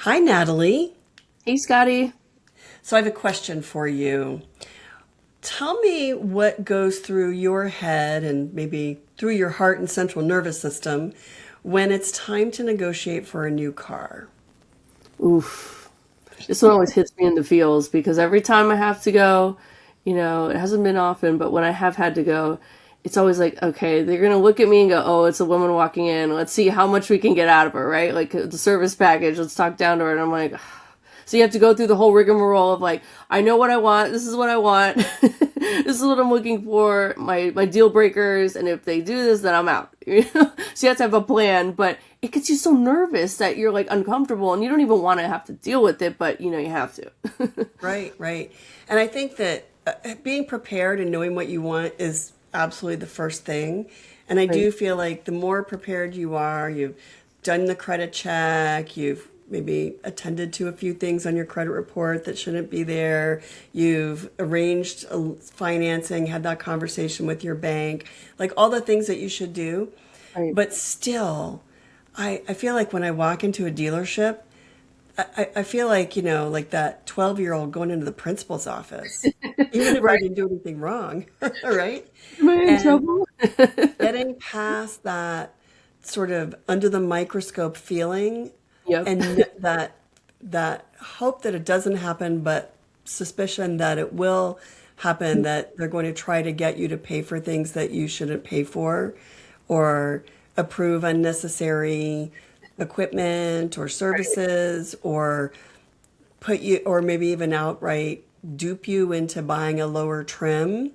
Hi, Natalie. Hey, Scotty. So I have a question for you. Tell me what goes through your head and maybe through your heart and central nervous system when it's time to negotiate for a new car. Oof. This one always hits me in the feels because every time I have to go, it hasn't been often, but when I have had to go, it's always like, okay, they're gonna look at me and go, oh, it's a woman walking in. Let's see how much we can get out of her, right? Like the service package, let's talk down to her. And I'm like, so you have to go through the whole rigmarole of like, I know what I want. This is what I want. This is what I'm looking for. My deal breakers, and if they do this, then I'm out. So you have to have a plan, but it gets you so nervous that you're like uncomfortable, and you don't even want to have to deal with it, but you have to. Right, right. And I think that being prepared and knowing what you want is absolutely the first thing. And I Right. do feel like the more prepared you are, you've done the credit check, you've maybe attended to a few things on your credit report that shouldn't be there, you've arranged financing, had that conversation with your bank, like all the things that you should do. Right. But still, I feel like when I walk into a dealership, I feel like, like that 12-year-old going into the principal's office, even if I Right. didn't do anything wrong, right? Am I in And trouble? getting past that sort of under the microscope feeling Yep. and that hope that it doesn't happen, but suspicion that it will happen, that they're going to try to get you to pay for things that you shouldn't pay for or approve unnecessary equipment or Right. services or put you or maybe even outright dupe you into buying a lower trim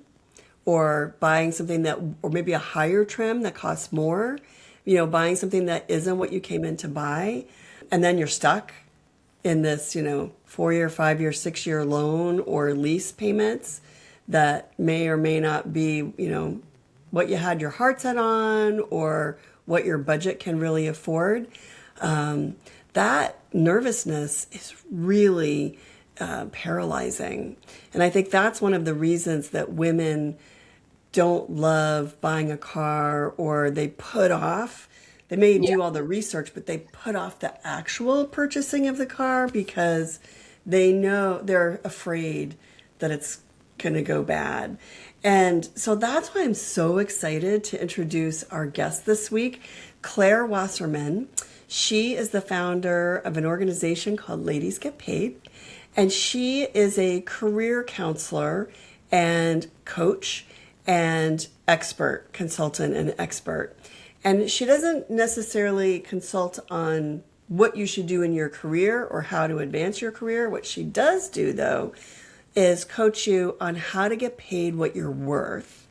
or buying something that or maybe a higher trim that costs more, buying something that isn't what you came in to buy, and then you're stuck in this, 4 year, 5 year, 6 year loan or lease payments that may or may not be, what you had your heart set on or what your budget can really afford. That nervousness is really paralyzing. And I think that's one of the reasons that women don't love buying a car or they put off. They may Yeah. do all the research, but they put off the actual purchasing of the car because they know they're afraid that it's going to go bad. And so that's why I'm so excited to introduce our guest this week, Claire Wasserman. She is the founder of an organization called Ladies Get Paid, and she is a career counselor and coach and expert, consultant and expert. And she doesn't necessarily consult on what you should do in your career or how to advance your career. What she does do, though, is coach you on how to get paid what you're worth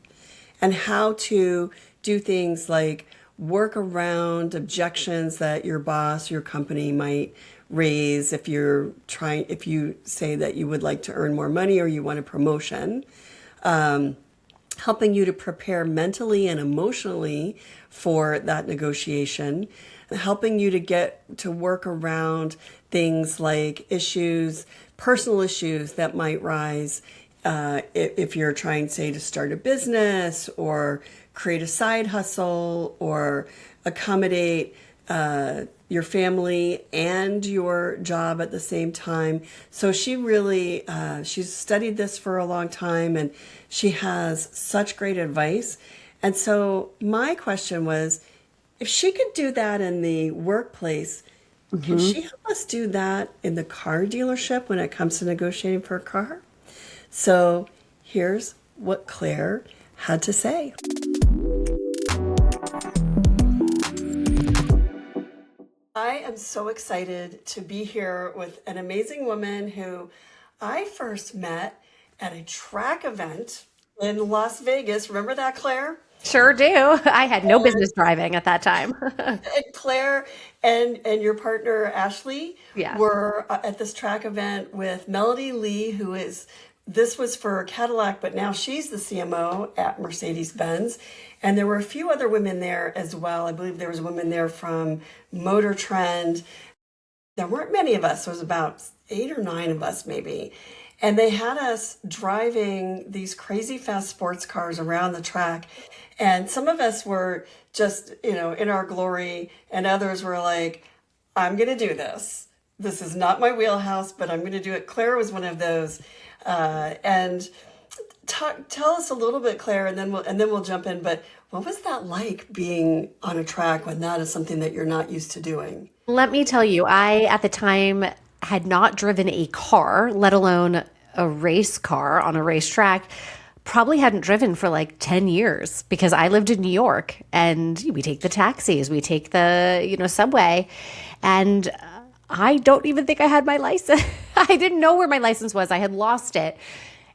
and how to do things like work around objections that your boss, your company might raise if you say that you would like to earn more money or you want a promotion, helping you to prepare mentally and emotionally for that negotiation, helping you to get to work around things like issues, personal issues that might rise if you're trying, say, to start a business or create a side hustle or accommodate your family and your job at the same time. So she really, she's studied this for a long time and she has such great advice. And so my question was, if she could do that in the workplace, can Hmm. she help us do that in the car dealership when it comes to negotiating for a car? So here's what Claire had to say. I am so excited to be here with an amazing woman who I first met at a track event in Las Vegas. Remember that, Claire? Sure do. I had no business driving at that time. And Claire and your partner Ashley Yeah. were at this track event with Melody Lee, who is this was for Cadillac, but now she's the CMO at Mercedes-Benz. And there were a few other women there as well. I believe there was a woman there from Motor Trend. There weren't many of us. There was about 8 or 9 of us, maybe. And they had us driving these crazy fast sports cars around the track. And some of us were just, in our glory, and others were like, I'm going to do this this is not my wheelhouse, but I'm going to do it. Claire was one of those. And tell us a little bit, Claire, and then we'll jump in. But what was that like being on a track when that is something that you're not used to doing? Let me tell you, I at the time had not driven a car, let alone a race car on a racetrack. Probably hadn't driven for like 10 years because I lived in New York and we take the taxis, we take the, subway. And I don't even think I had my license. I didn't know where my license was. I had lost it.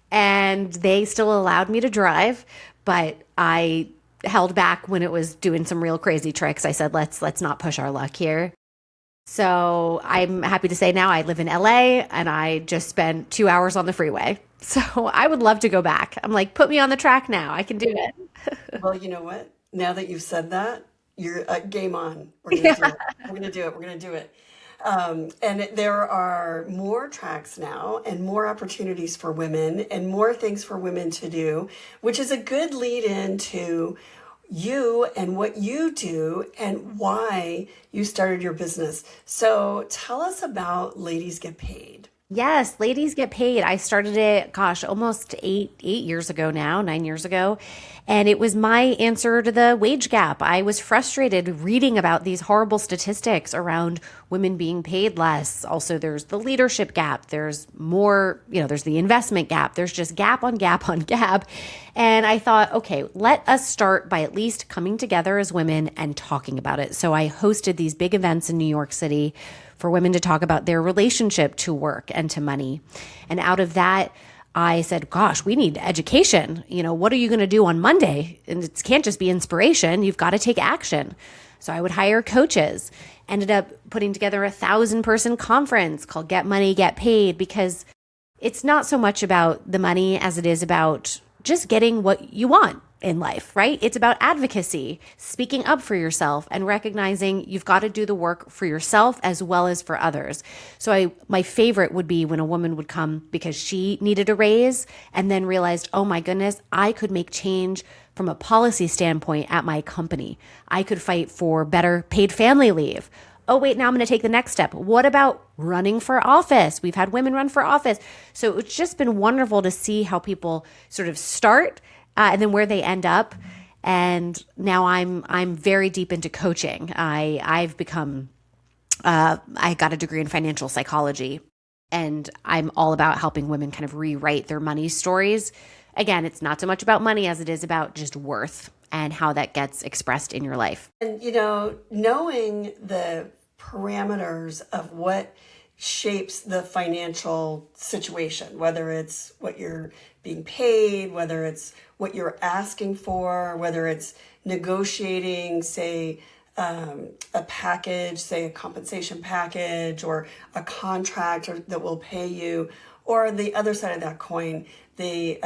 And they still allowed me to drive, but I held back when it was doing some real crazy tricks. I said, let's not push our luck here. So I'm happy to say now I live in LA and I just spent 2 hours on the freeway. So I would love to go back. I'm like, put me on the track now. I can do it. Well, you know what? Now that you've said that, you're game on. We're going to do it. We're going to do it. We're going to do it. And there are more tracks now and more opportunities for women and more things for women to do, which is a good lead into you and what you do and why you started your business. So tell us about Ladies Get Paid. Yes, Ladies Get Paid. I started it, almost eight years ago now, 9 years ago. And it was my answer to the wage gap. I was frustrated reading about these horrible statistics around women being paid less. Also, there's the leadership gap. There's more, there's the investment gap. There's just gap on gap on gap. And I thought, okay, let us start by at least coming together as women and talking about it. So I hosted these big events in New York City for women to talk about their relationship to work and to money. And out of that, I said, gosh, we need education. What are you going to do on Monday? And it can't just be inspiration. You've got to take action. So I would hire coaches, ended up putting together a 1,000-person conference called Get Money, Get Paid, because it's not so much about the money as it is about just getting what you want in life, right? It's about advocacy, speaking up for yourself and recognizing you've got to do the work for yourself as well as for others. So my favorite would be when a woman would come because she needed a raise and then realized, oh my goodness, I could make change from a policy standpoint at my company. I could fight for better paid family leave. Oh, wait, now I'm going to take the next step. What about running for office? We've had women run for office. So it's just been wonderful to see how people sort of start and then where they end up. And now I'm very deep into coaching. I've become, I got a degree in financial psychology, and I'm all about helping women kind of rewrite their money stories. Again, it's not so much about money as it is about just worth and how that gets expressed in your life. And, knowing the parameters of what shapes the financial situation, whether it's what you're being paid, whether it's what you're asking for, whether it's negotiating, say, a package, say a compensation package or a contract that will pay you, or the other side of that coin, the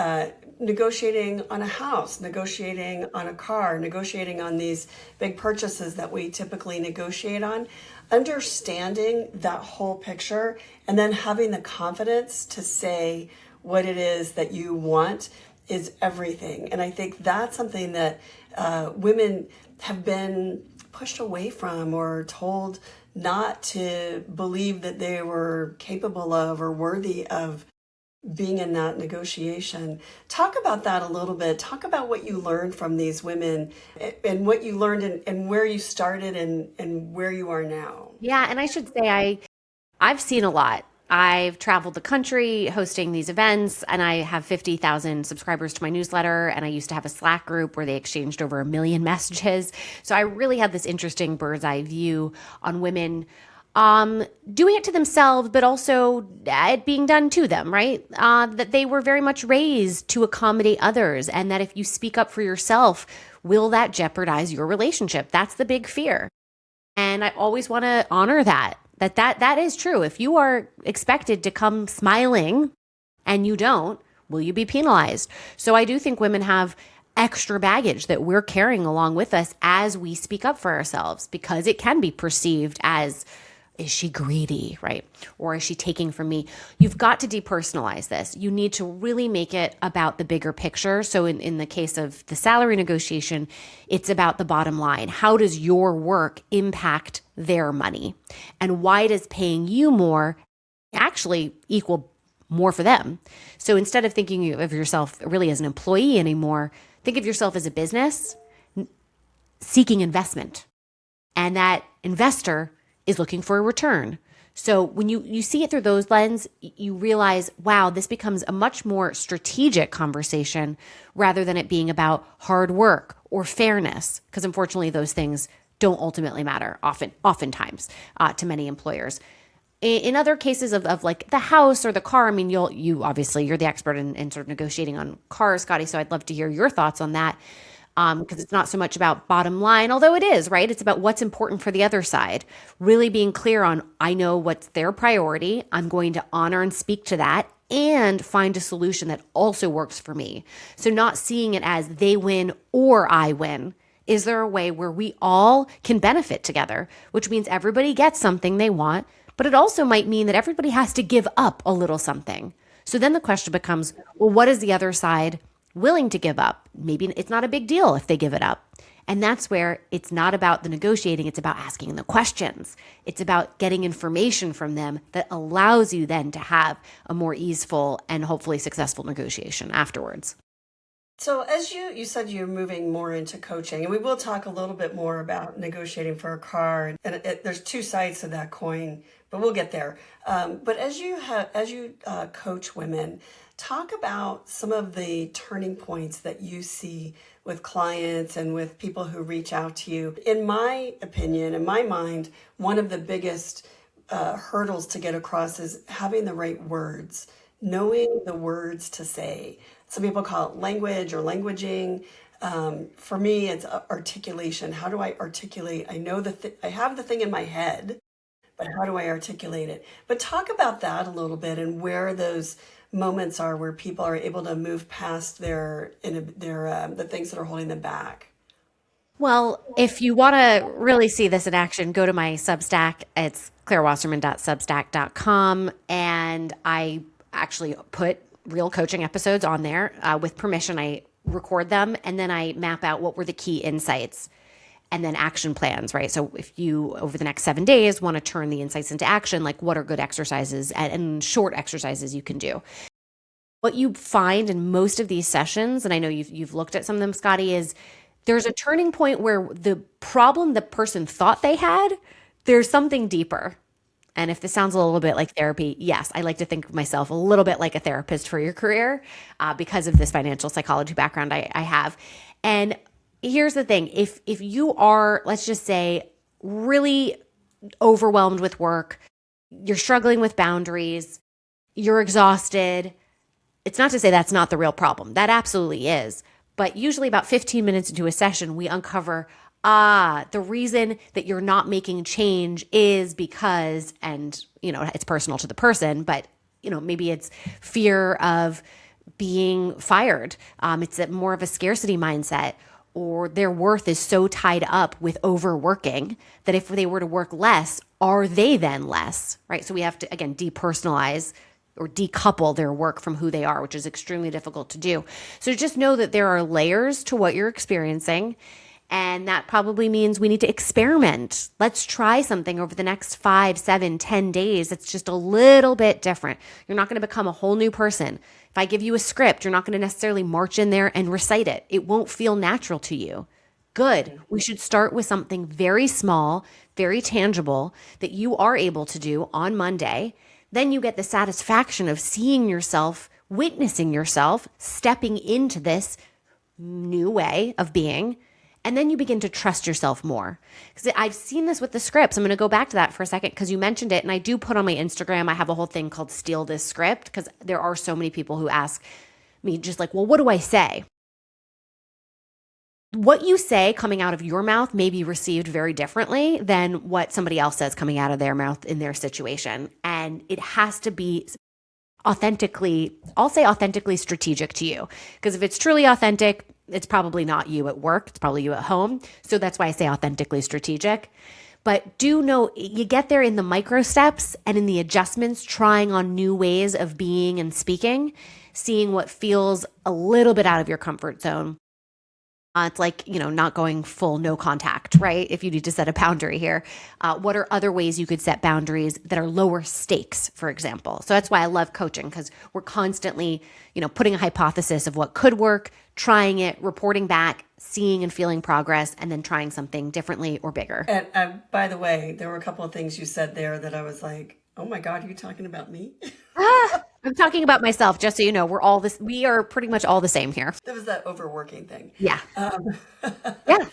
negotiating on a house, negotiating on a car, negotiating on these big purchases that we typically negotiate on. Understanding that whole picture and then having the confidence to say what it is that you want is everything. And I think that's something that women have been pushed away from or told not to believe that they were capable of or worthy of being in that negotiation. Talk about that a little bit. Talk about what you learned from these women and what you learned and where you started and where you are now. Yeah, and I should say I've seen a lot. I've traveled the country hosting these events, and I have 50,000 subscribers to my newsletter, and I used to have a Slack group where they exchanged over 1 million messages. So I really had this interesting bird's eye view on women doing it to themselves, but also it being done to them, right? That they were very much raised to accommodate others, and that if you speak up for yourself, will that jeopardize your relationship? That's the big fear. And I always want to honor that is true. If you are expected to come smiling and you don't, will you be penalized? So I do think women have extra baggage that we're carrying along with us as we speak up for ourselves, because it can be perceived as is she greedy, right? Or is she taking from me? You've got to depersonalize this. You need to really make it about the bigger picture. So in the case of the salary negotiation, it's about the bottom line. How does your work impact their money? And why does paying you more actually equal more for them? So instead of thinking of yourself really as an employee anymore, think of yourself as a business seeking investment. And that investor is looking for a return. So when you see it through those lens, you realize, wow, this becomes a much more strategic conversation rather than it being about hard work or fairness, because unfortunately those things don't ultimately matter oftentimes to many employers. In other cases of like the house or the car, I mean, you obviously you're the expert in sort of negotiating on cars, Scotty. So I'd love to hear your thoughts on that. Because it's not so much about bottom line, although it is, right? It's about what's important for the other side. Really being clear on, I know what's their priority. I'm going to honor and speak to that and find a solution that also works for me. So not seeing it as they win or I win. Is there a way where we all can benefit together, which means everybody gets something they want, but it also might mean that everybody has to give up a little something. So then the question becomes, well, what is the other side willing to give up? Maybe it's not a big deal if they give it up. And that's where it's not about the negotiating, it's about asking the questions. It's about getting information from them that allows you then to have a more easeful and hopefully successful negotiation afterwards. So as you said, you're moving more into coaching, and we will talk a little bit more about negotiating for a car. And there's two sides to that coin, but we'll get there. But as you coach women, talk about some of the turning points that you see with clients and with people who reach out to you. In my opinion, in my mind, one of the biggest hurdles to get across is having the right words, knowing the words to say. Some people call it language or languaging. For me, it's articulation. How do I articulate? I know I have the thing in my head, but how do I articulate it? But talk about that a little bit and where those moments are where people are able to move past the things that are holding them back. Well, if you want to really see this in action, go to my Substack. It's clairewasserman.substack.com. And I actually put real coaching episodes on there with permission. I record them and then I map out what were the key insights and then action plans, right? So if you, over the next 7 days, want to turn the insights into action, like what are good exercises and short exercises you can do. What you find in most of these sessions, and I know you've looked at some of them, Scotty, is there's a turning point where the problem the person thought they had, there's something deeper. And if this sounds a little bit like therapy, yes, I like to think of myself a little bit like a therapist for your career because of this financial psychology background I have. And here's the thing. If you are, let's just say, really overwhelmed with work, you're struggling with boundaries, you're exhausted, it's not to say that's not the real problem. That absolutely is. But usually about 15 minutes into a session, we uncover, the reason that you're not making change is because, and, it's personal to the person, but, maybe it's fear of being fired. It's more of a scarcity mindset, or their worth is so tied up with overworking that if they were to work less, are they then less, right? So we have to, again, depersonalize or decouple their work from who they are, which is extremely difficult to do. So just know that there are layers to what you're experiencing. And that probably means we need to experiment. Let's try something over the next 5, 7, 10 days. It's just a little bit different. You're not going to become a whole new person. If I give you a script, you're not going to necessarily march in there and recite it. It won't feel natural to you. Good. We should start with something very small, very tangible that you are able to do on Monday. Then you get the satisfaction of seeing yourself, witnessing yourself, stepping into this new way of being. And then you begin to trust yourself more. Because I've seen this with the scripts. I'm going to go back to that for a second because you mentioned it. And I do put on my Instagram, I have a whole thing called Steal This Script, because there are so many people who ask me just like, well, what do I say? What you say coming out of your mouth may be received very differently than what somebody else says coming out of their mouth in their situation. And it has to be authentically, I'll say authentically strategic to you. Because if it's truly authentic, it's probably not you at work. It's probably you at home. So that's why I say authentically strategic. But do know you get there in the micro steps and in the adjustments, trying on new ways of being and speaking, seeing what feels a little bit out of your comfort zone. It's like, not going full no contact, right? If you need to set a boundary here. What are other ways you could set boundaries that are lower stakes, for example? So that's why I love coaching, because we're constantly, putting a hypothesis of what could work, trying it, reporting back, seeing and feeling progress, and then trying something differently or bigger. And by the way, there were a couple of things you said there that I was like, oh my God, are you talking about me? I'm talking about myself, just so you know, we are pretty much all the same here. There was that overworking thing. Yeah. Yeah.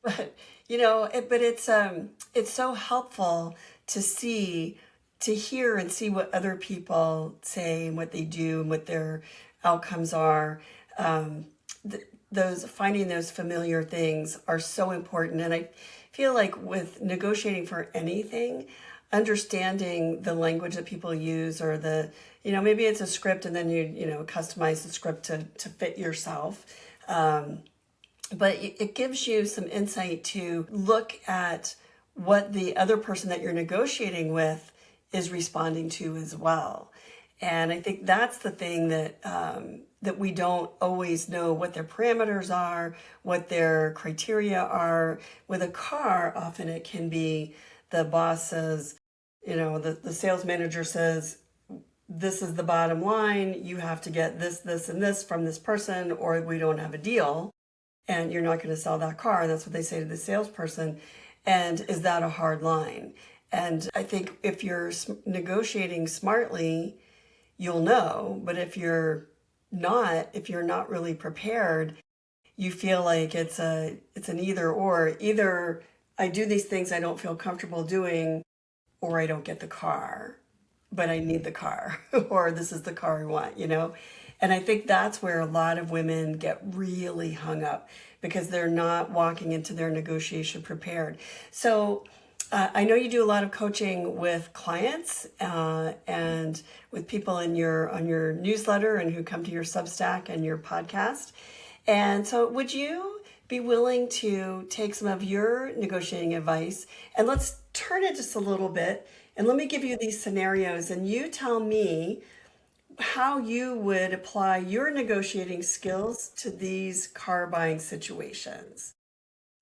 But it's so helpful to hear and see what other people say and what they do and what their outcomes are. Finding those familiar things are so important. And I feel like with negotiating for anything, understanding the language that people use, or maybe it's a script and then you customize the script to fit yourself. But it gives you some insight to look at what the other person that you're negotiating with is responding to as well. And I think that's the thing that we don't always know what their parameters are, what their criteria are. With a car, often it can be the boss says, the sales manager says, this is the bottom line. You have to get this, this, and this from this person, or we don't have a deal. And you're not going to sell that car. That's what they say to the salesperson. And is that a hard line? And I think if you're negotiating smartly, you'll know. But if you're not really prepared, you feel like it's an either or. Either I do these things I don't feel comfortable doing, or I don't get the car, but I need the car, or this is the car I want, And I think that's where a lot of women get really hung up, because they're not walking into their negotiation prepared. So I know you do a lot of coaching with clients and with people on your newsletter and who come to your Substack and your podcast. And so would you be willing to take some of your negotiating advice, and let's turn it just a little bit, and let me give you these scenarios, and you tell me how you would apply your negotiating skills to these car buying situations.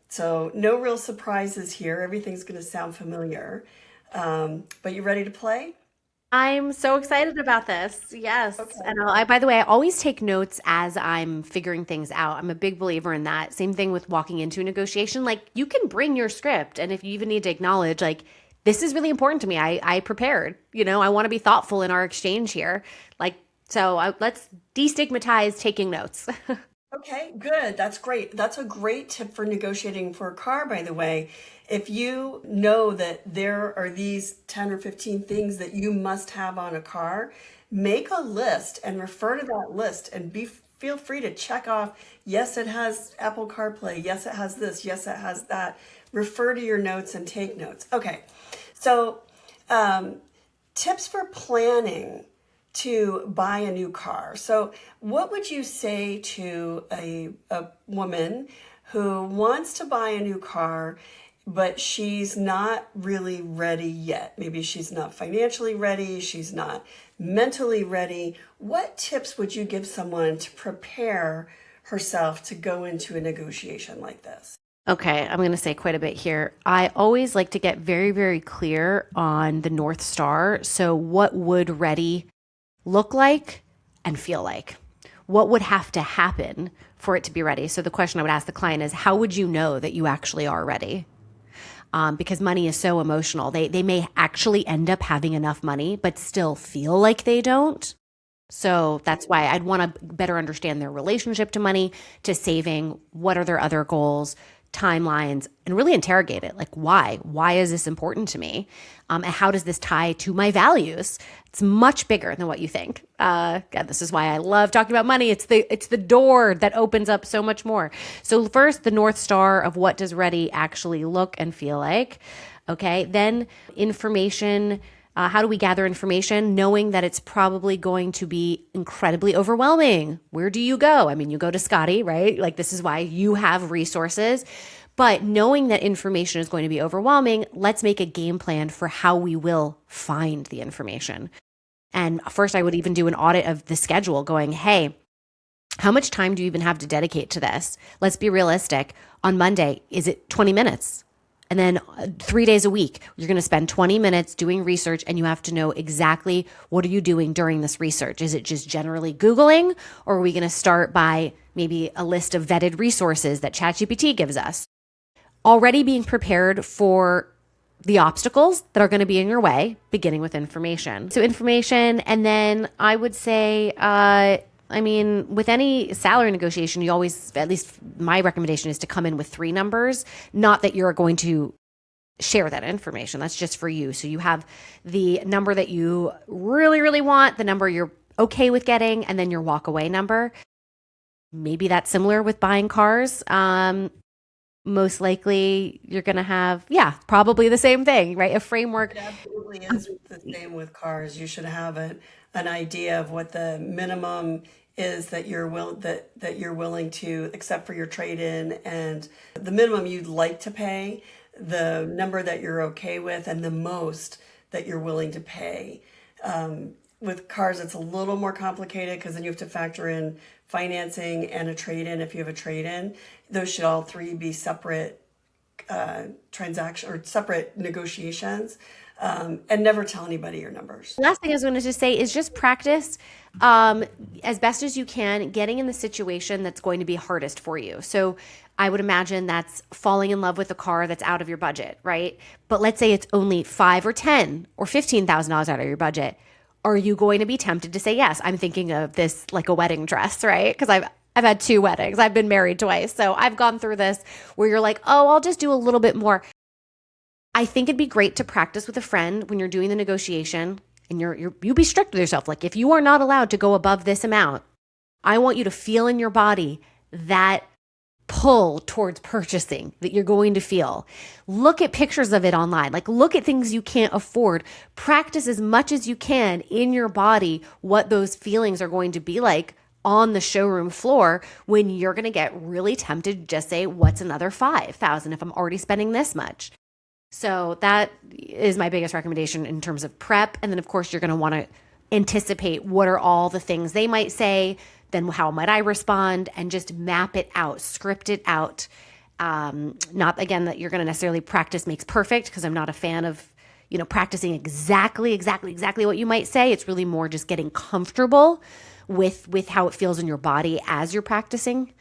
So no real surprises here. Everything's going to sound familiar. But you ready to play? I'm so excited about this. Yes. Okay. And by the way, I always take notes as I'm figuring things out. I'm a big believer in that. Same thing with walking into a negotiation. Like, you can bring your script, and if you even need to acknowledge, like, this is really important to me. I prepared, I want to be thoughtful in our exchange here. Let's destigmatize taking notes. Okay, good. That's great. That's a great tip for negotiating for a car, by the way. If you know that there are these 10 or 15 things that you must have on a car, make a list and refer to that list, and feel free to check off, yes, it has Apple CarPlay. Yes, it has this. Yes, it has that. Refer to your notes and take notes. Okay, so tips for planning to buy a new car. So what would you say to a woman who wants to buy a new car, but she's not really ready yet? Maybe she's not financially ready, she's not mentally ready. What tips would you give someone to prepare herself to go into a negotiation like this? Okay, I'm going to say quite a bit here. I always like to get very, very clear on the North Star. So what would ready look like and feel like? What would have to happen for it to be ready? So the question I would ask the client is, how would you know that you actually are ready? Because money is so emotional. They may actually end up having enough money, but still feel like they don't. So that's why I'd want to better understand their relationship to money, to saving. What are their other goals, timelines, and really interrogate it. Like, why? Why is this important to me? And how does this tie to my values? It's much bigger than what you think. God, this is why I love talking about money. It's the door that opens up so much more. So first, the North Star of what does ready actually look and feel like. Okay, then information. How do we gather information knowing that it's probably going to be incredibly overwhelming? Where do you go? I mean, you go to Scotty, right? Like, this is why you have resources. But knowing that information is going to be overwhelming, let's make a game plan for how we will find the information. And first, I would even do an audit of the schedule going, hey, how much time do you even have to dedicate to this? Let's be realistic. On Monday, is it 20 minutes? And then 3 days a week, you're going to spend 20 minutes doing research, and you have to know exactly what are you doing during this research. Is it just generally Googling, or are we going to start by maybe a list of vetted resources that ChatGPT gives us? Already being prepared for the obstacles that are going to be in your way, beginning with information. So information, and then I would say, with any salary negotiation, you always, at least my recommendation is to come in with 3 numbers, not that you're going to share that information. That's just for you. So you have the number that you really, really want, the number you're okay with getting, and then your walk away number. Maybe that's similar with buying cars. Most likely you're going to have, probably the same thing, right? A framework. It absolutely is the same with cars. You should have an idea of what the minimum is that you're willing to accept for your trade-in, and the minimum you'd like to pay, the number that you're okay with, and the most that you're willing to pay. With cars, it's a little more complicated because then you have to factor in financing and a trade-in if you have a trade-in. Those should all 3 be separate transaction or separate negotiations, and never tell anybody your numbers. Last thing I was going to just say is just practice as best as you can getting in the situation that's going to be hardest for you. So I would imagine that's falling in love with a car that's out of your budget, right? But let's say it's only $5 or $10 or $15,000 out of your budget. Are you going to be tempted to say yes? I'm thinking of this like a wedding dress, right? Because I've had 2 weddings. I've been married twice. So I've gone through this where you're like, oh, I'll just do a little bit more. I think it'd be great to practice with a friend when you're doing the negotiation, and you be strict with yourself. Like, if you are not allowed to go above this amount, I want you to feel in your body that pull towards purchasing that you're going to feel. Look at pictures of it online. Like, look at things you can't afford. Practice as much as you can in your body what those feelings are going to be like on the showroom floor when you're going to get really tempted to just say, what's another $5,000 if I'm already spending this much? So that is my biggest recommendation in terms of prep. And then, of course, you're going to want to anticipate what are all the things they might say, then how might I respond, and just map it out, script it out. Not, again, that you're going to necessarily practice makes perfect, because I'm not a fan of, practicing exactly what you might say. It's really more just getting comfortable with how it feels in your body as you're practicing.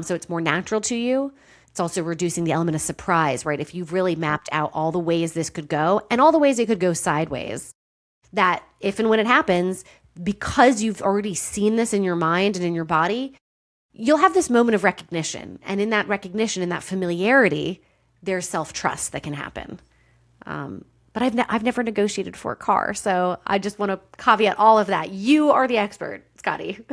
So it's more natural to you. It's also reducing the element of surprise, right? If you've really mapped out all the ways this could go and all the ways it could go sideways, that if and when it happens, because you've already seen this in your mind and in your body, you'll have this moment of recognition. And in that recognition, in that familiarity, there's self-trust that can happen. But I've never negotiated for a car, so I just want to caveat all of that. You are the expert, Scotty.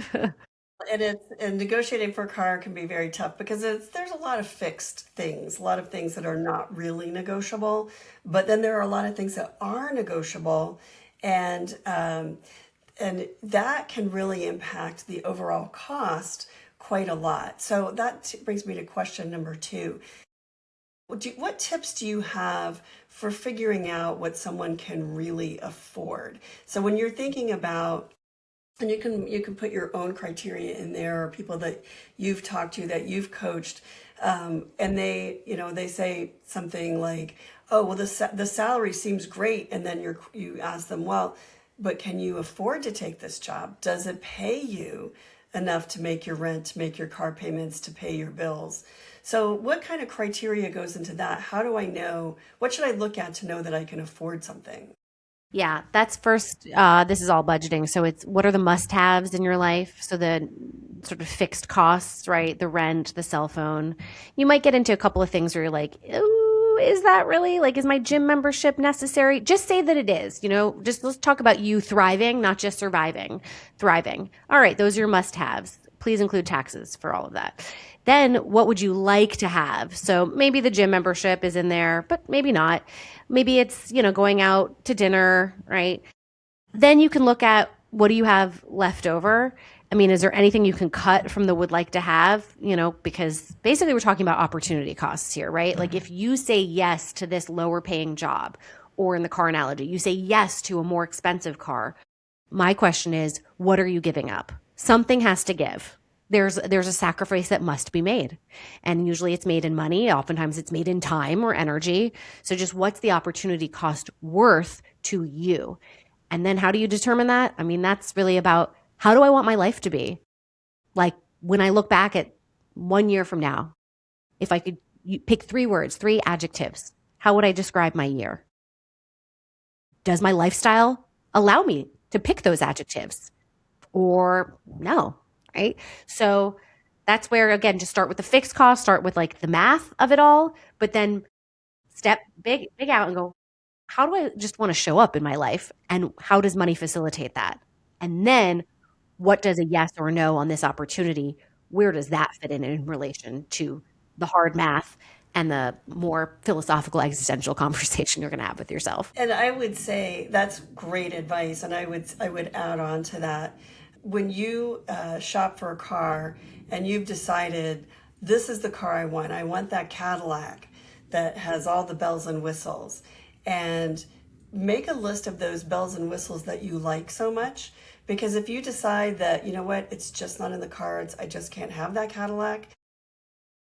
And negotiating for a car can be very tough because there's a lot of fixed things, a lot of things that are not really negotiable, but then there are a lot of things that are negotiable, and that can really impact the overall cost quite a lot. So that brings me to question number 2. What tips do you have for figuring out what someone can really afford? So when you're thinking about, and you can put your own criteria in there, or people that you've talked to, that you've coached, and they say something like, "Oh, well, the salary seems great," and then you ask them, "Well, but can you afford to take this job? Does it pay you enough to make your rent, to make your car payments, to pay your bills?" So what kind of criteria goes into that? How do I know? What should I look at to know that I can afford something? Yeah, that's first. This is all budgeting. So it's what are the must-haves in your life? So the sort of fixed costs, right? The rent, the cell phone. You might get into a couple of things where you're like, ooh, is that really, like, is my gym membership necessary? Just say that it is, just let's talk about you thriving, not just surviving, thriving. All right, those are your must-haves. Please include taxes for all of that. Then what would you like to have? So maybe the gym membership is in there, but maybe not. Maybe it's, going out to dinner, right? Then you can look at what do you have left over, I mean, is there anything you can cut from the would like to have? Because basically we're talking about opportunity costs here, right? Like if you say yes to this lower paying job, or in the car analogy, you say yes to a more expensive car. My question is, what are you giving up? Something has to give. There's a sacrifice that must be made. And usually it's made in money. Oftentimes it's made in time or energy. So just what's the opportunity cost worth to you? And then how do you determine that? I mean, that's really about, how do I want my life to be? Like when I look back at 1 year from now, if I could pick 3 words, 3 adjectives, how would I describe my year? Does my lifestyle allow me to pick those adjectives or no? Right. So that's where, again, just start with the fixed cost, start with like the math of it all, but then step big out and go, how do I just want to show up in my life? And how does money facilitate that? And then what does a yes or a no on this opportunity, where does that fit in relation to the hard math and the more philosophical existential conversation you're going to have with yourself? And I would say that's great advice. And I would add on to that. When you shop for a car and you've decided, this is the car I want that Cadillac that has all the bells and whistles, and make a list of those bells and whistles that you like so much. Because if you decide that, you know what, it's just not in the cards, I just can't have that Cadillac,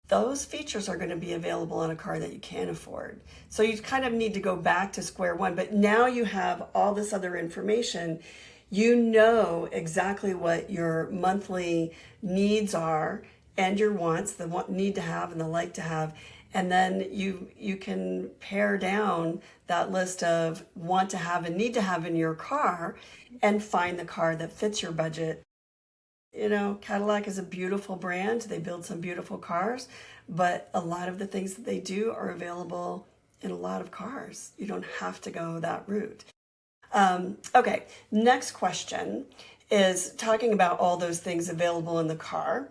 those features are going to be available in a car that you can't afford. So you kind of need to go back to square one. But now you have all this other information. You know exactly what your monthly needs are and your wants, the need to have and the like to have. And then you can pare down that list of want to have and need to have in your car and find the car that fits your budget. Cadillac is a beautiful brand. They build some beautiful cars, but a lot of the things that they do are available in a lot of cars. You don't have to go that route. Okay, next question is talking about all those things available in the car.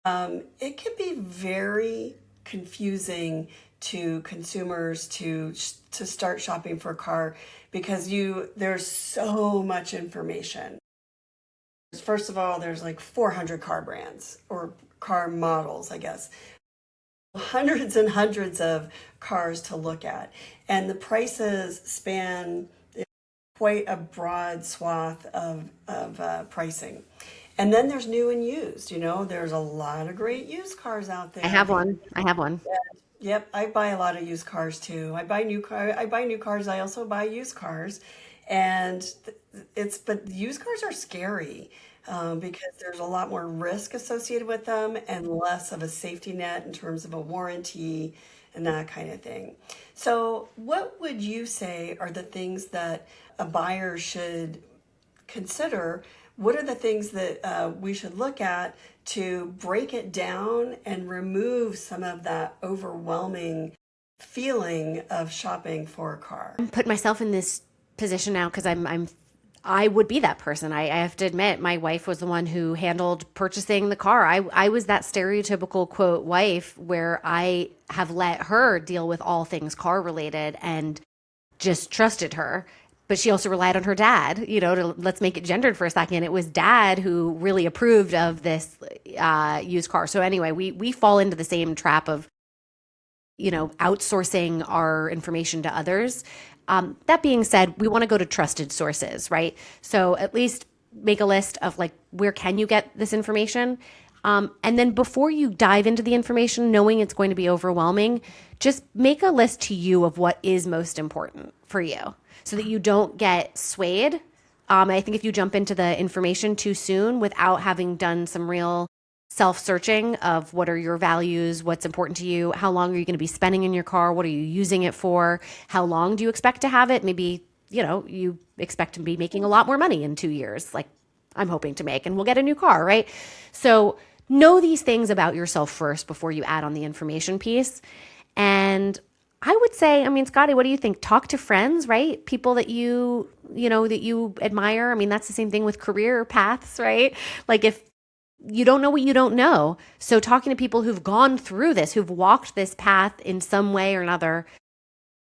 It can be very confusing to consumers to start shopping for a car because there's so much information. First of all, there's like 400 car brands or car models, I guess. Hundreds and hundreds of cars to look at. And the prices span quite a broad swath of pricing. And then there's new and used. There's a lot of great used cars out there. I have one. Yep, I buy a lot of used cars too. I buy new cars. I also buy used cars, and but used cars are scary because there's a lot more risk associated with them and less of a safety net in terms of a warranty and that kind of thing. So, what would you say are the things that a buyer should consider? What are the things that we should look at to break it down and remove some of that overwhelming feeling of shopping for a car? I'm putting myself in this position now because I would be that person. I have to admit, my wife was the one who handled purchasing the car. I was that stereotypical quote wife where I have let her deal with all things car related and just trusted her. But she also relied on her dad, let's make it gendered for a second. It was dad who really approved of this used car. So anyway, we fall into the same trap of, outsourcing our information to others. That being said, we want to go to trusted sources, right? So at least make a list of like, where can you get this information? And then before you dive into the information, knowing it's going to be overwhelming, just make a list to you of what is most important for you so that you don't get swayed. I think if you jump into the information too soon without having done some real self-searching of what are your values, what's important to you, how long are you going to be spending in your car, what are you using it for, how long do you expect to have it? Maybe, you expect to be making a lot more money in 2 years, like I'm hoping to make, and we'll get a new car, right? So know these things about yourself first before you add on the information piece. And I would say, Scotty, what do you think? Talk to friends, right? People that that you admire. That's the same thing with career paths, right? Like if you don't know what you don't know. So talking to people who've gone through this, who've walked this path in some way or another,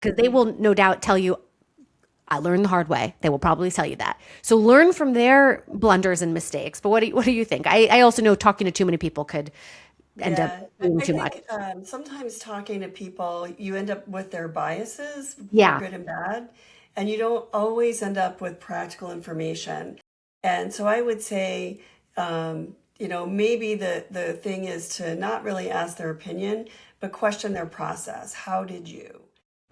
because they will no doubt tell you I learned the hard way. They will probably tell you that. So learn from their blunders and mistakes. But what do you think? I also know talking to too many people could end up Yeah, being I too much. think sometimes talking to people, you end up with their biases for Yeah. good and bad, and you don't always end up with practical information. And so I would say, maybe the thing is to not really ask their opinion, but question their process. How did you?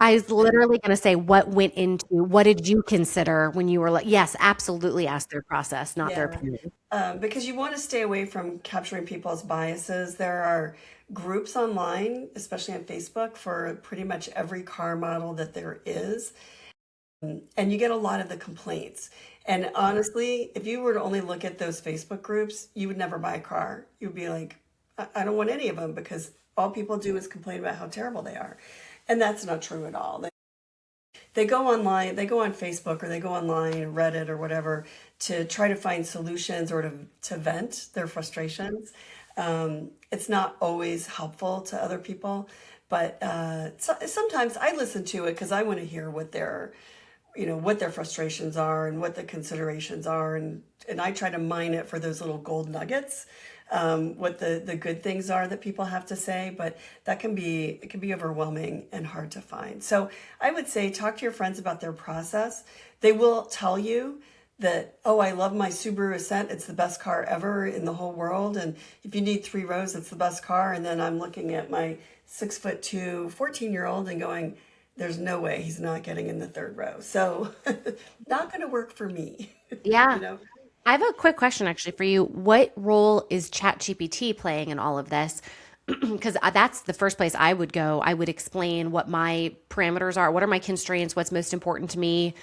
I was literally going to say, what did you consider when you were like, yes, absolutely ask their process, not their Yeah, opinion. because you want to stay away from capturing people's biases. There are groups online, especially on Facebook, for pretty much every car model that there is. And you get a lot of the complaints. And honestly, if you were to only look at those Facebook groups, you would never buy a car. You'd be like, I don't want any of them because all people do is complain about how terrible they are. And that's not true at all. They go online, they go on Facebook or they go online, Reddit or whatever, to try to find solutions or to vent their frustrations. It's not always helpful to other people, but sometimes I listen to it because I want to hear what their frustrations are and what the considerations are, and I try to mine it for those little gold nuggets, what the good things are that people have to say, but it can be overwhelming and hard to find. So I would say talk to your friends about their process. They will tell you that, oh, I love my Subaru Ascent. It's the best car ever in the whole world. And if you need 3 rows, it's the best car. And then I'm looking at my 6'2" 14-year-old and going, there's no way he's not getting in the third row. So not going to work for me, you Yeah. know? I have a quick question actually for you. What role is ChatGPT playing in all of this? Because that's the first place I would go. I would explain what my parameters are, what are my constraints, what's most important to me,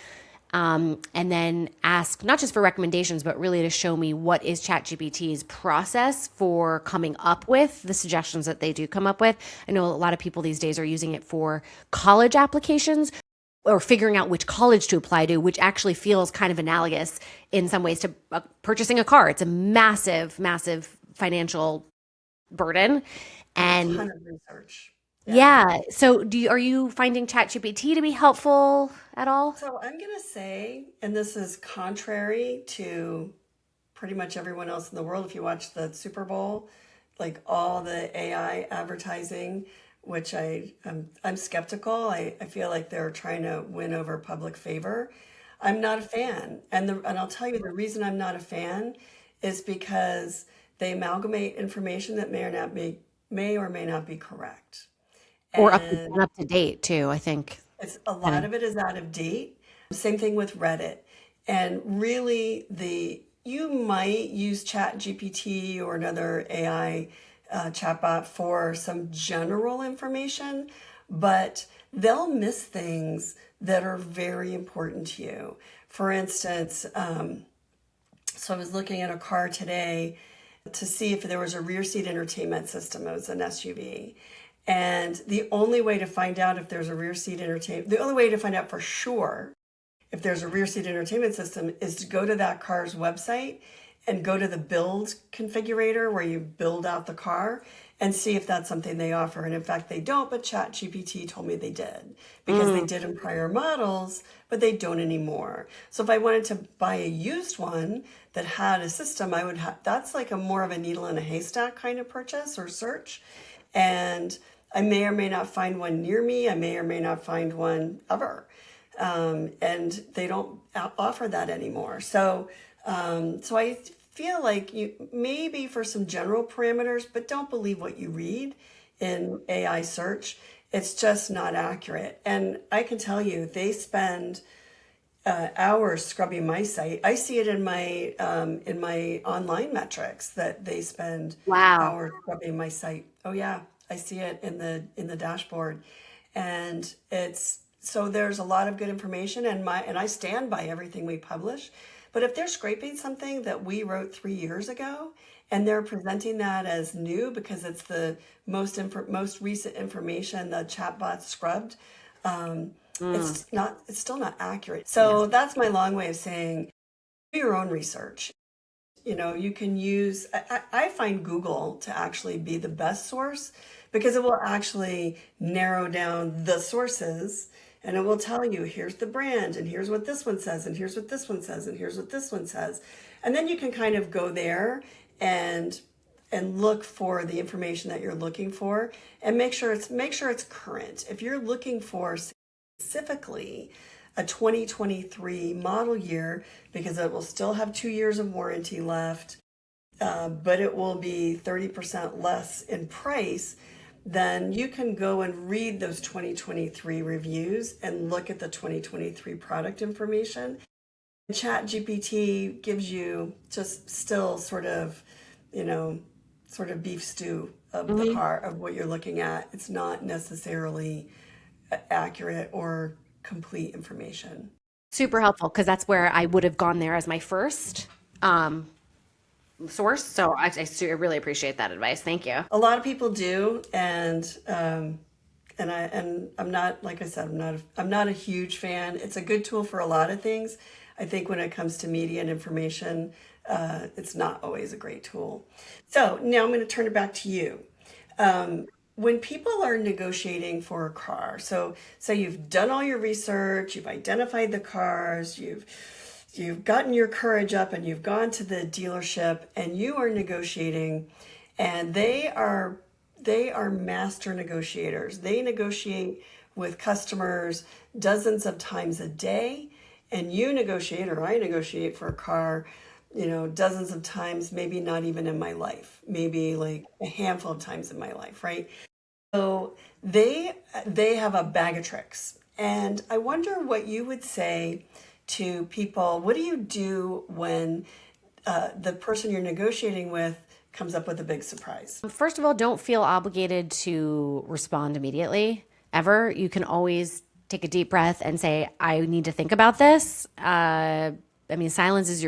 and then ask not just for recommendations, but really to show me what is ChatGPT's process for coming up with the suggestions that they do come up with. I know a lot of people these days are using it for college applications or figuring out which college to apply to, which actually feels kind of analogous in some ways to purchasing a car. It's a massive, massive financial burden. And a And ton of research. Yeah. yeah, so are you finding ChatGPT to be helpful at all? So I'm going to say, and this is contrary to pretty much everyone else in the world, if you watch the Super Bowl, like all the AI advertising, which I'm skeptical. I feel like they're trying to win over public favor. I'm not a fan. And I'll tell you the reason I'm not a fan is because they amalgamate information that may or may not be correct. Or And up to date too, I think. a lot of it is out of date. Same thing with Reddit. And really, you might use Chat GPT or another AI chatbot for some general information, but they'll miss things that are very important to you. For instance, so I was looking at a car today to see if there was a rear seat entertainment system. It was an SUV. And the only way to find out if there's a rear seat entertainment, the only way to find out for sure if there's a rear seat entertainment system is to go to that car's website and go to the build configurator where you build out the car and see if that's something they offer. And in fact, they don't, but ChatGPT told me they did because they did in prior models, but they don't anymore. So if I wanted to buy a used one that had a system, I would have, that's like a more of a needle in a haystack kind of purchase or search. And I may or may not find one near me. I may or may not find one ever. And they don't offer that anymore. So I feel like you maybe for some general parameters, but don't believe what you read in AI search. It's just not accurate. And I can tell you, they spend hours scrubbing my site. I see it in my online metrics that they spend Wow. hours scrubbing my site. Oh yeah, I see it in the dashboard, and it's so there's a lot of good information, and I stand by everything we publish. But if they're scraping something that we wrote 3 years ago and they're presenting that as new because it's the most recent information the chatbot scrubbed, it's still not accurate. So that's my long way of saying do your own research. You can use, I find Google to actually be the best source because it will actually narrow down the sources and it will tell you, here's the brand, and here's what this one says, and here's what this one says, and here's what this one says. And then you can kind of go there and look for the information that you're looking for, and make sure it's current. If you're looking for specifically a 2023 model year, because it will still have 2 years of warranty left, but it will be 30% less in price, then you can go and read those 2023 reviews and look at the 2023 product information. ChatGPT gives you just still sort of beef stew of the car, of what you're looking at. It's not necessarily accurate or complete information. Super helpful, because that's where I would have gone there as my first source. So I really appreciate that advice. Thank you. A lot of people do, and I'm not, like I said, I'm not a huge fan. It's a good tool for a lot of things. I think when it comes to media and information, it's not always a great tool. So now I'm going to turn it back to you. When people are negotiating for a car, so you've done all your research, you've identified the cars, you've gotten your courage up, and you've gone to the dealership, and you are negotiating, and they are master negotiators. They negotiate with customers dozens of times a day, and you negotiate, or I negotiate for a car, dozens of times, maybe not even in my life, maybe like a handful of times in my life, right? So they have a bag of tricks. And I wonder what you would say to people. What do you do when the person you're negotiating with comes up with a big surprise? First of all, don't feel obligated to respond immediately, ever. You can always take a deep breath and say, I need to think about this. Silence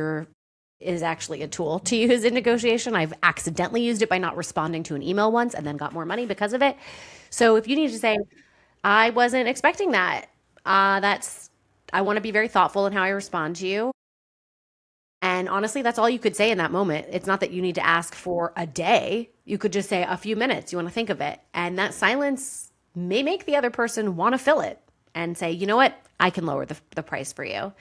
is actually a tool to use in negotiation. I've accidentally used it by not responding to an email once and then got more money because of it. So if you need to say, I wasn't expecting that, I want to be very thoughtful in how I respond to you. And honestly, that's all you could say in that moment. It's not that you need to ask for a day. You could just say a few minutes. You want to think of it. And that silence may make the other person want to fill it and say, you know what? I can lower the price for you.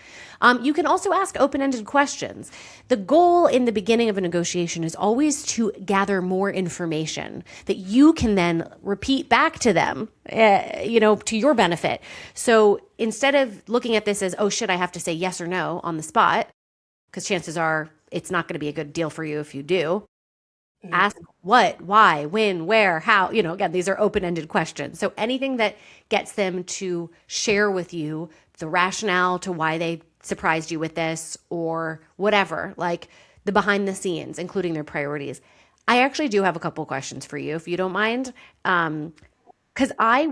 You can also ask open-ended questions. The goal in the beginning of a negotiation is always to gather more information that you can then repeat back to them, to your benefit. So instead of looking at this as, oh shit, I have to say yes or no on the spot, because chances are it's not going to be a good deal for you if you do. Ask what, why, when, where, how, again, these are open-ended questions. So anything that gets them to share with you the rationale to why they surprised you with this, or whatever, like the behind the scenes, including their priorities. I actually do have a couple questions for you, if you don't mind. Because I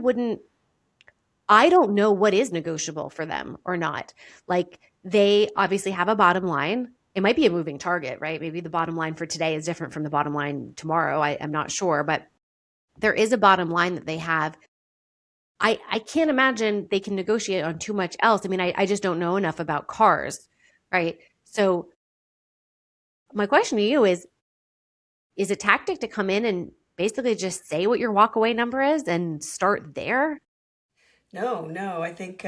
don't know what is negotiable for them or not. Like, they obviously have a bottom line. It might be a moving target, right? Maybe the bottom line for today is different from the bottom line tomorrow. I'm not sure, but there is a bottom line that they have. I can't imagine they can negotiate on too much else. I just don't know enough about cars, right? So my question to you is a tactic to come in and basically just say what your walkaway number is and start there? No, I think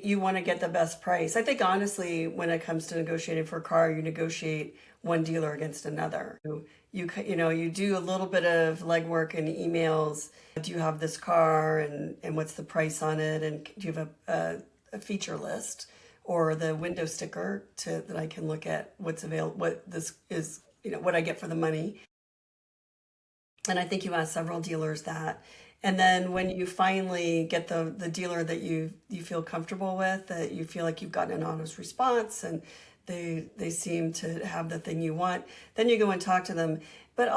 you want to get the best price. I think honestly, when it comes to negotiating for a car, you negotiate one dealer against another. You do a little bit of legwork and emails. Do you have this car, and what's the price on it? And do you have a feature list or the window sticker that I can look at what's available, what this is, what I get for the money? And I think you ask several dealers that. And then when you finally get the dealer that you feel comfortable with, that you feel like you've gotten an honest response and they seem to have the thing you want, then you go and talk to them. But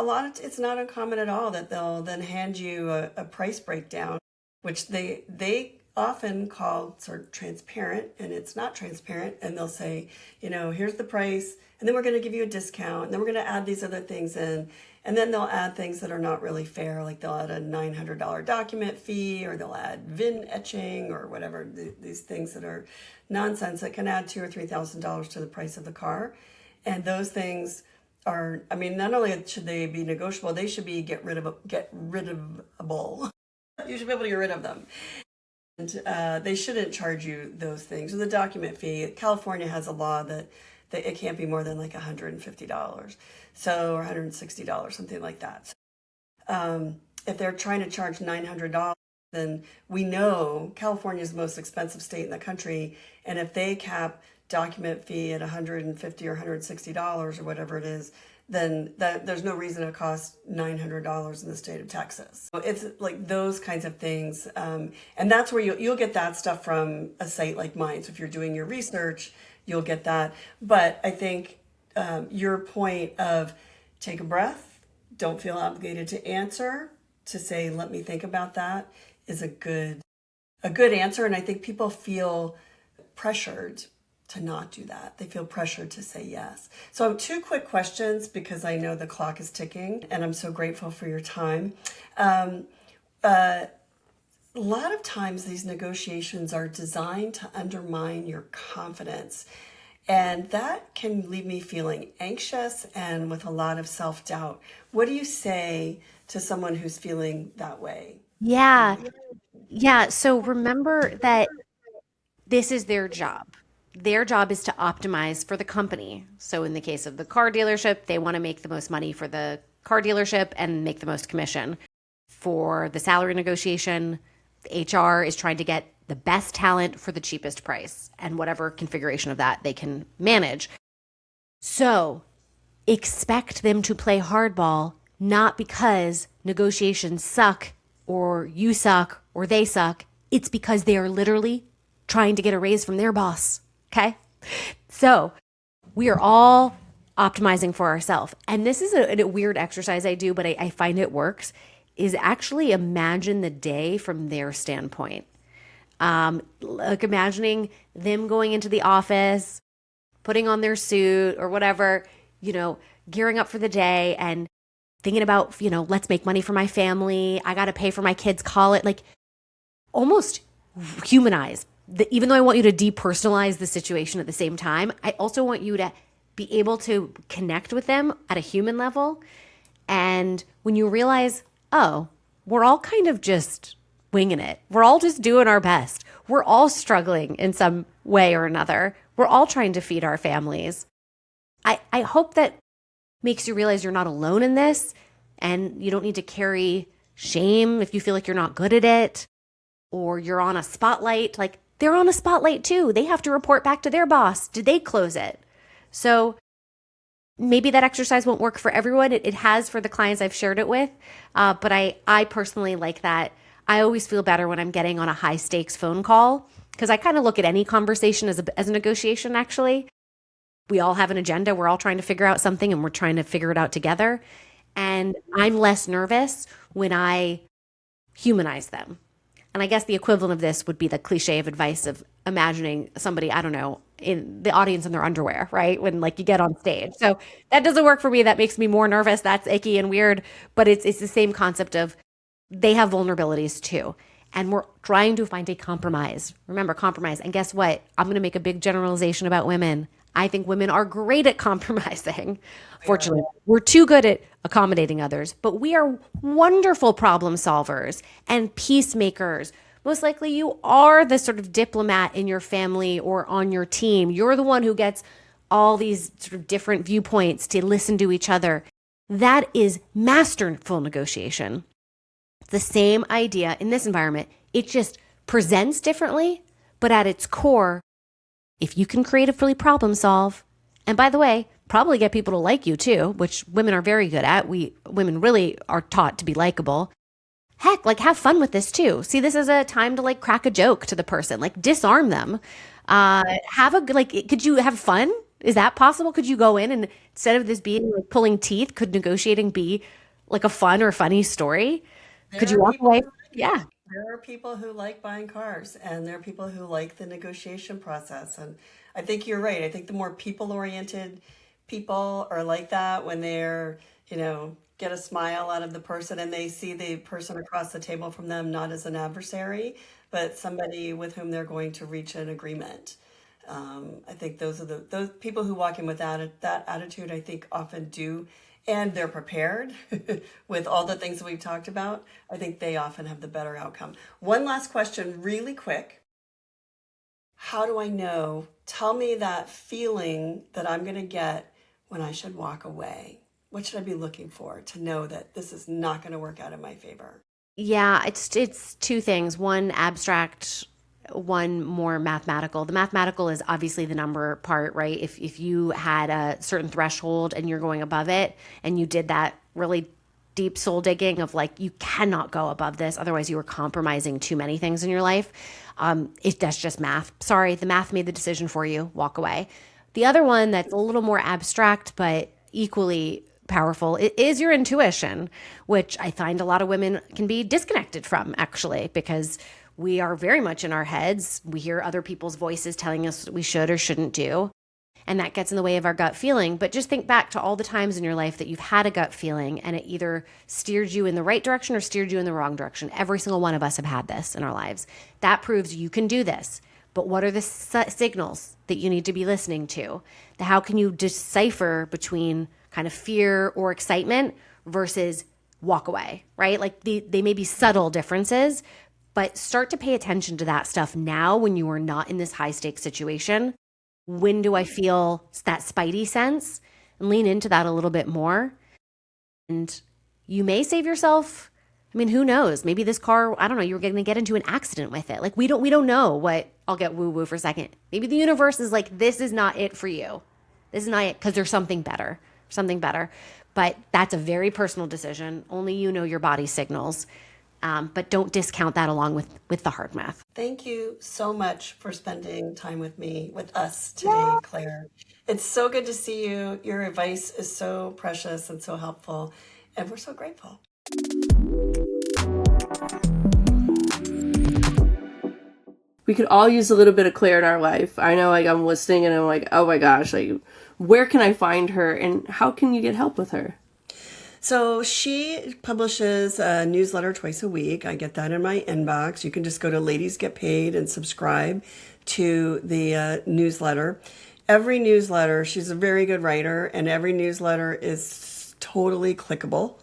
it's not uncommon at all that they'll then hand you a price breakdown, which they often call sort of transparent, and it's not transparent. And they'll say, here's the price, and then we're going to give you a discount, and then we're going to add these other things in. And then they'll add things that are not really fair, like they'll add a $900 document fee, or they'll add VIN etching, or whatever, these things that are nonsense that can add $2,000 or $3,000 to the price of the car. And those things are, not only should they be negotiable, they should be get rid of. You should be able to get rid of them. They shouldn't charge you those things. The document fee, California has a law that it can't be more than like $150. So, or $160, something like that. So, if they're trying to charge $900, then we know California is the most expensive state in the country. And if they cap document fee at $150 or $160 or whatever it is, then there's no reason it costs $900 in the state of Texas. So it's like those kinds of things. And that's where you'll get that stuff from a site like mine. So if you're doing your research, you'll get that. But I think your point of take a breath, don't feel obligated to answer, to say, let me think about that, is a good answer. And I think people feel pressured to not do that. They feel pressured to say yes. So two quick questions because I know the clock is ticking and I'm so grateful for your time. A lot of times these negotiations are designed to undermine your confidence. And that can leave me feeling anxious and with a lot of self-doubt. What do you say to someone who's feeling that way? Yeah. Yeah. So remember that this is their job. Their job is to optimize for the company. So in the case of the car dealership, they want to make the most money for the car dealership and make the most commission. For the salary negotiation, the HR is trying to get the best talent for the cheapest price and whatever configuration of that they can manage. So expect them to play hardball, not because negotiations suck or you suck or they suck. It's because they are literally trying to get a raise from their boss. Okay. So we are all optimizing for ourselves. And this is a weird exercise I do, but I find it works, is actually imagine the day from their standpoint. Like imagining them going into the office, putting on their suit or whatever, gearing up for the day and thinking about, let's make money for my family. I got to pay for my kids' college, like almost humanize. Even though I want you to depersonalize the situation at the same time, I also want you to be able to connect with them at a human level. And when you realize, oh, we're all kind of just winging it. We're all just doing our best. We're all struggling in some way or another. We're all trying to feed our families. I hope that makes you realize you're not alone in this and you don't need to carry shame if you feel like you're not good at it or you're on a spotlight. Like, they're on a spotlight too. They have to report back to their boss. Did they close it? So maybe that exercise won't work for everyone. It has for the clients I've shared it with. But I personally like that. I always feel better when I'm getting on a high stakes phone call because I kind of look at any conversation as a negotiation, actually. We all have an agenda. We're all trying to figure out something and we're trying to figure it out together. And I'm less nervous when I humanize them. And I guess the equivalent of this would be the cliche of advice of imagining somebody, I don't know, in the audience in their underwear, right? When like you get on stage. So that doesn't work for me. That makes me more nervous. That's icky and weird. But it's the same concept of they have vulnerabilities too. And we're trying to find a compromise. Remember, compromise. And guess what? I'm going to make a big generalization about women. I think women are great at compromising. Fortunately, we're too good at accommodating others, but we are wonderful problem solvers and peacemakers. Most likely you are the sort of diplomat in your family or on your team. You're the one who gets all these sort of different viewpoints to listen to each other. That is masterful negotiation. It's the same idea in this environment. It just presents differently, but at its core, if you can creatively problem solve, and by the way, probably get people to like you too, which women are very good at. Women really are taught to be likable. Heck, like have fun with this too. See this as a time to like crack a joke to the person, like disarm them. Could you have fun? Is that possible? Could you go in and instead of this being like pulling teeth, could negotiating be like a fun or funny story? Could you walk away? Yeah. There are people who like buying cars and there are people who like the negotiation process. And I think you're right. I think the more people-oriented people are like that when they're, get a smile out of the person and they see the person across the table from them not as an adversary, but somebody with whom they're going to reach an agreement. I think those people who walk in with that attitude, I think often do and they're prepared with all the things that we've talked about, I think they often have the better outcome. One last question, really quick. How do I know? Tell me that feeling that I'm going to get when I should walk away. What should I be looking for to know that this is not going to work out in my favor? Yeah, it's two things. One abstract, one more mathematical. The mathematical is obviously the number part, right? If you had a certain threshold and you're going above it and you did that really deep soul digging of like, you cannot go above this, otherwise you were compromising too many things in your life. That's just math. Sorry, the math made the decision for you. Walk away. The other one that's a little more abstract but equally powerful is your intuition, which I find a lot of women can be disconnected from, actually, because we are very much in our heads. We hear other people's voices telling us what we should or shouldn't do, and that gets in the way of our gut feeling. But just think back to all the times in your life that you've had a gut feeling and it either steered you in the right direction or steered you in the wrong direction. Every single one of us have had this in our lives. That proves you can do this. But what are the signals that you need to be listening to? How can you decipher between kind of fear or excitement versus walk away, right? Like they may be subtle differences, but start to pay attention to that stuff now when you are not in this high stakes situation. When do I feel that spidey sense? And lean into that a little bit more. And you may save yourself. I mean, who knows? Maybe this car, I don't know, you're going to get into an accident with it. Like we don't know what. I'll get woo woo for a second. Maybe the universe is like, this is not it for you. This is not it because there's something better. But that's a very personal decision. Only you know your body signals. But don't discount that along with the hard math. Thank you so much for spending time with us today, Claire. It's so good to see you. Your advice is so precious and so helpful, and we're so grateful. We could all use a little bit of Claire in our life. I know, like, I'm listening and I'm like, oh my gosh, like, where can I find her and how can you get help with her? So she publishes a newsletter twice a week. I get that in my inbox. You can just go to Ladies Get Paid and subscribe to the newsletter. Every newsletter, she's a very good writer, and every newsletter is totally clickable.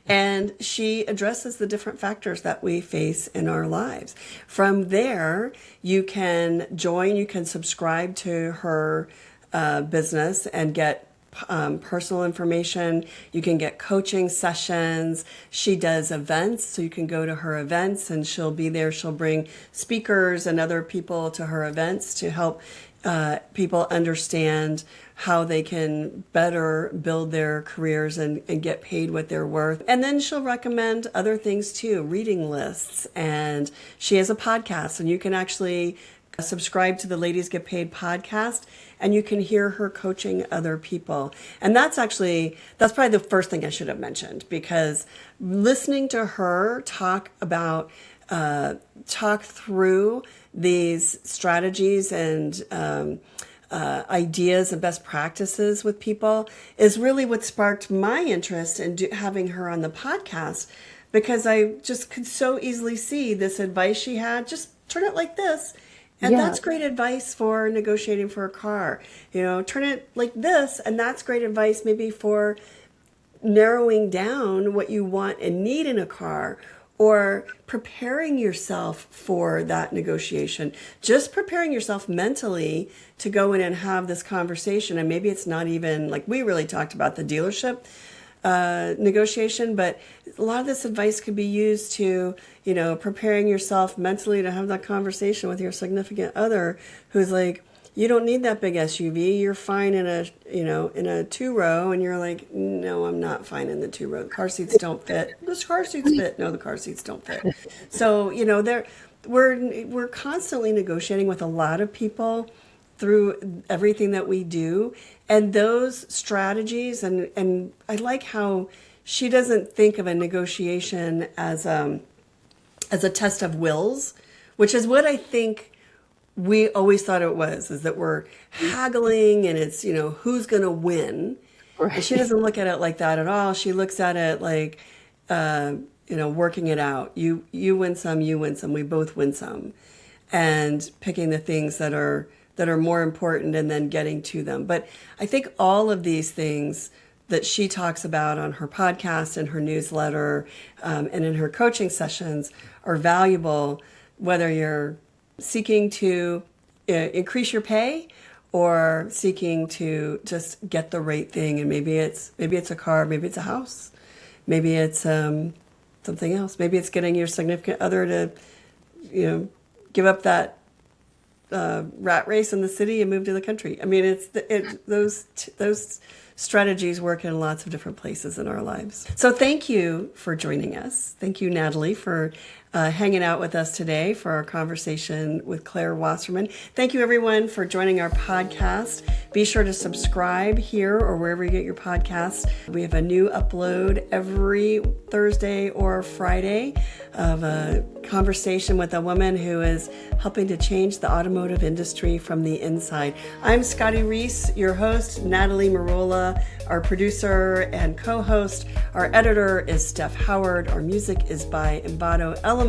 And she addresses the different factors that we face in our lives. From there, you can join, you can subscribe to her business and get personal information. You can get coaching sessions. She does events, so you can go to her events and she'll be there. She'll bring speakers and other people to her events to help people understand how they can better build their careers and get paid what they're worth. And then she'll recommend other things too, reading lists. And she has a podcast, and you can actually subscribe to the Ladies Get Paid podcast, and you can hear her coaching other people. And that's probably the first thing I should have mentioned, because listening to her talk through these strategies and ideas and best practices with people is really what sparked my interest in having her on the podcast, because I just could so easily see this advice she had, just turn it like this. And that's great advice for negotiating for a car. Turn it like this, and that's great advice maybe for narrowing down what you want and need in a car, or preparing yourself for that negotiation. Just preparing yourself mentally to go in and have this conversation. And maybe it's not even, like we really talked about the dealership negotiation, but a lot of this advice could be used to, preparing yourself mentally to have that conversation with your significant other who's like, you don't need that big SUV. You're fine in a two-row. And you're like, no, I'm not fine in the two-row. The car seats don't fit. The car seats fit. No, the car seats don't fit. So, we're constantly negotiating with a lot of people through everything that we do. And those strategies, and I like how she doesn't think of a negotiation as a test of wills, which is what I think we always thought it was, is that we're haggling and it's, who's going to win. Right. And she doesn't look at it like that at all. She looks at it like, working it out. You win some, you win some, we both win some. And picking the things that are more important and then getting to them. But I think all of these things that she talks about on her podcast and her newsletter and in her coaching sessions are valuable, whether you're seeking to increase your pay or seeking to just get the right thing. And maybe it's a car, maybe it's a house, maybe it's something else. Maybe it's getting your significant other to, give up that rat race in the city and move to the country. I mean, those strategies work in lots of different places in our lives. So thank you for joining us. Thank you, Natalie, for hanging out with us today for our conversation with Claire Wasserman. Thank you, everyone, for joining our podcast. Be sure to subscribe here or wherever you get your podcasts. We have a new upload every Thursday or Friday of a conversation with a woman who is helping to change the automotive industry from the inside. I'm Scotty Reese, your host, Natalie Marola, our producer and co-host. Our editor is Steph Howard. Our music is by Embado Elements.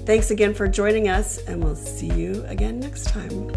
Thanks again for joining us, and we'll see you again next time.